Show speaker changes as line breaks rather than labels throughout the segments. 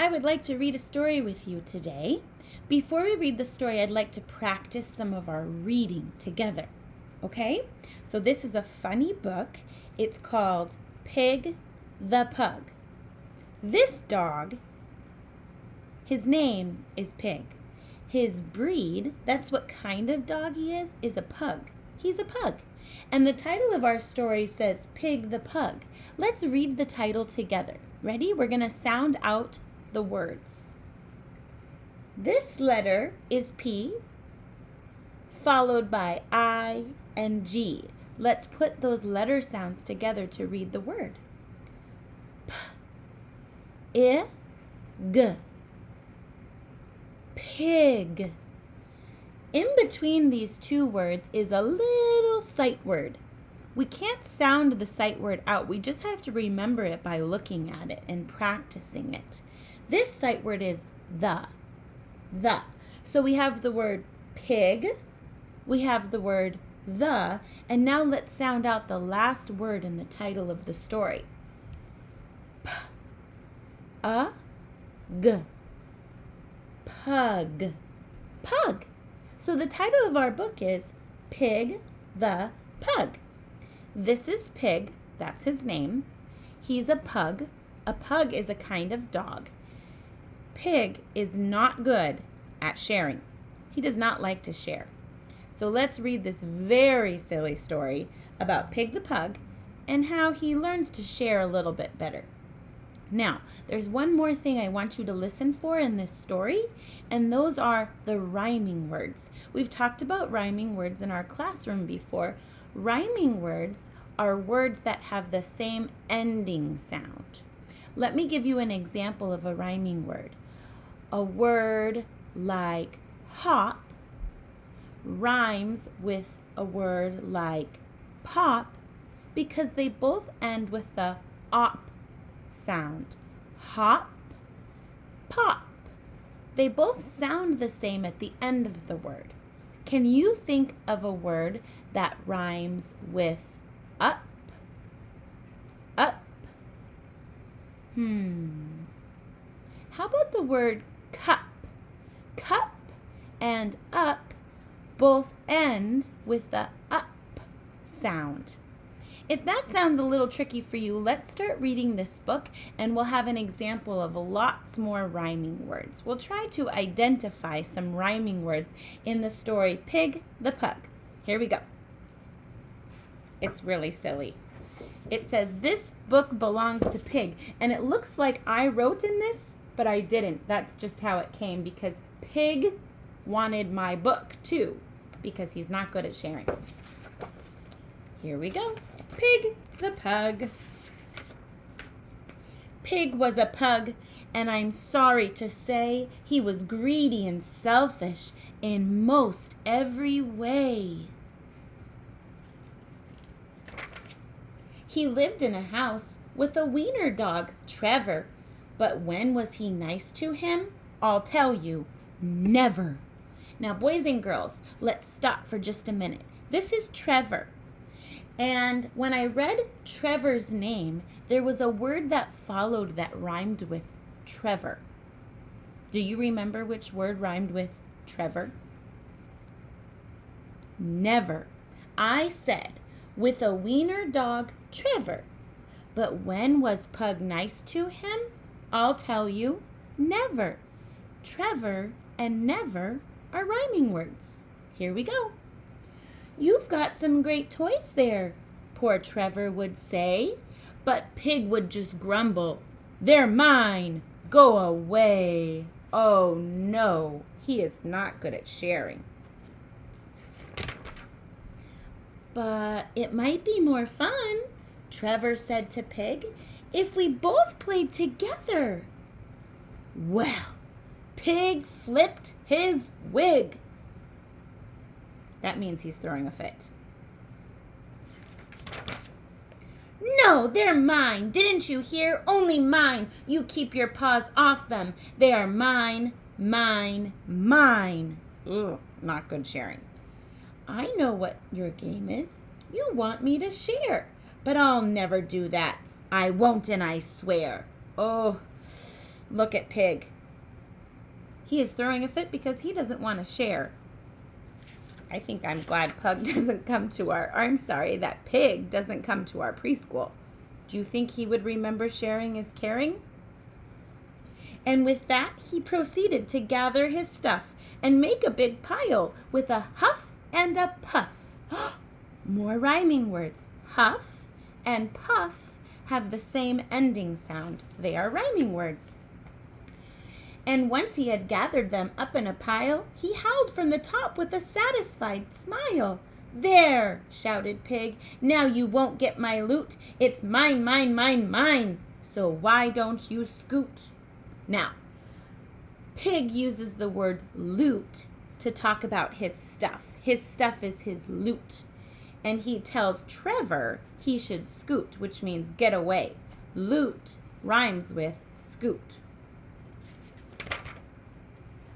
I would like to read a story with you today. Before we read the story, I'd like to practice some of our reading together. Okay? So this is a funny book. It's called Pig the Pug. This dog, his name is Pig. His breed, that's what kind of dog he is a pug. He's a pug. And the title of our story says Pig the Pug. Let's read the title together. Ready? We're going to sound out the words. This letter is P, followed by I and G. Let's put those letter sounds together to read the word. P, I, G. Pig. In between these two words is a little sight word. We can't sound the sight word out. We just have to remember it by looking at it and practicing it. This sight word is the. So we have the word pig. We have the word the. And now let's sound out the last word in the title of the story. P, A, G. Pug. Pug. So the title of our book is Pig the Pug. This is Pig. That's his name. He's a pug. A pug is a kind of dog. Pig is not good at sharing. He does not like to share. So let's read this very silly story about Pig the Pug and how he learns to share a little bit better. Now, there's one more thing I want you to listen for in this story, and those are the rhyming words. We've talked about rhyming words in our classroom before. Rhyming words are words that have the same ending sound. Let me give you an example of a rhyming word. A word like hop rhymes with a word like pop because they both end with the op sound. Hop, pop. They both sound the same at the end of the word. Can you think of a word that rhymes with up? Up. How about the word cup? Cup and up both end with the up sound. If that sounds a little tricky for you, let's start reading this book and we'll have an example of lots more rhyming words. We'll try to identify some rhyming words in the story Pig the Pug. Here we go. It's really silly. It says, this book belongs to Pig, and it looks like I wrote in this, but I didn't. That's just how it came because Pig wanted my book too, because he's not good at sharing. Here we go. Pig the Pug. Pig was a pug, and I'm sorry to say he was greedy and selfish in most every way. He lived in a house with a wiener dog, Trevor. But when was he nice to him? I'll tell you, never. Now, boys and girls, let's stop for just a minute. This is Trevor. And when I read Trevor's name, there was a word that followed that rhymed with Trevor. Do you remember which word rhymed with Trevor? Never. I said, with a wiener dog, Trevor. But when was Pug nice to him? I'll tell you, never. Trevor and never are rhyming words. Here we go. You've got some great toys there, poor Trevor would say, but Pig would just grumble, they're mine, go away. Oh no, he is not good at sharing. But it might be more fun, Trevor said to Pig, if we both played together. Well, Pig flipped his wig. That means he's throwing a fit. No, they're mine. Didn't you hear? Only mine. You keep your paws off them. They are mine, mine, mine. Ugh, not good sharing. I know what your game is. You want me to share, but I'll never do that. I won't, and I swear. Oh, Look at Pig. He is throwing a fit because he doesn't want to share. I think I'm glad Pug doesn't come to that Pig doesn't come to our preschool. Do you think he would remember sharing is caring? And with that, he proceeded to gather his stuff and make a big pile with a huff and a puff. More rhyming words. Huff and puff have the same ending sound. They are rhyming words. And once he had gathered them up in a pile, he howled from the top with a satisfied smile. "There!" shouted Pig. "Now you won't get my loot. It's mine, mine, mine, mine. So why don't you scoot?" Now, Pig uses the word loot to talk about his stuff. His stuff is his loot. And he tells Trevor he should scoot, which means get away. Loot rhymes with scoot.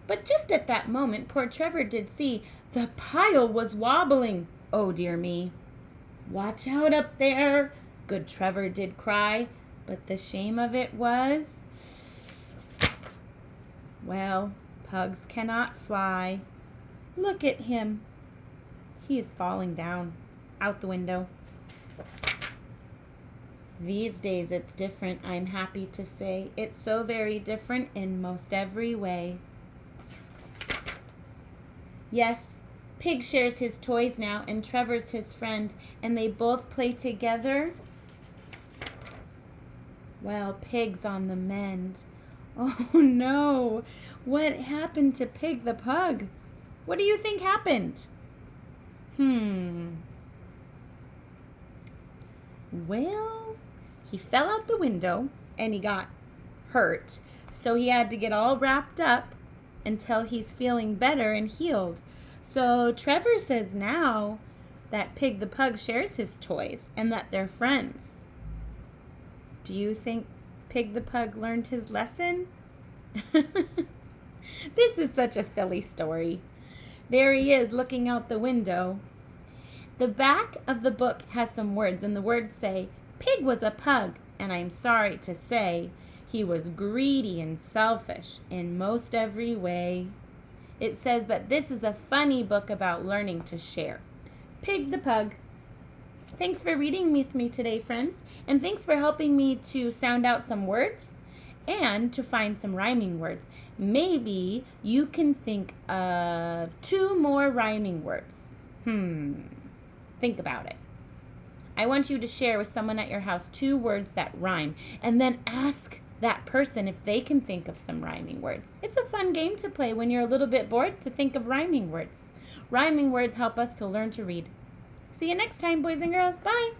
But just at that moment, poor Trevor did see the pile was wobbling. Oh, dear me. "Watch out up there," good Trevor did cry. But the shame of it was, well, pugs cannot fly. Look at him. He is falling down out the window. These days it's different, I'm happy to say. It's so very different in most every way. Yes, Pig shares his toys now, and Trevor's his friend, and they both play together. Well, Pig's on the mend. Oh no, what happened to Pig the Pug? What do you think happened? Well, he fell out the window and he got hurt, so he had to get all wrapped up until he's feeling better and healed. So Trevor says now that Pig the Pug shares his toys and that they're friends. Do you think Pig the Pug learned his lesson? This is such a silly story. There he is looking out the window. The back of the book has some words, and the words say, "Pig was a pug, and I'm sorry to say he was greedy and selfish in most every way." It says that this is a funny book about learning to share. Pig the Pug. Thanks for reading with me today, friends, and thanks for helping me to sound out some words and to find some rhyming words. Maybe you can think of 2 more rhyming words. Think about it. I want you to share with someone at your house 2 words that rhyme, and then ask that person if they can think of some rhyming words. It's a fun game to play when you're a little bit bored to think of rhyming words. Rhyming words help us to learn to read. See you next time, boys and girls. Bye.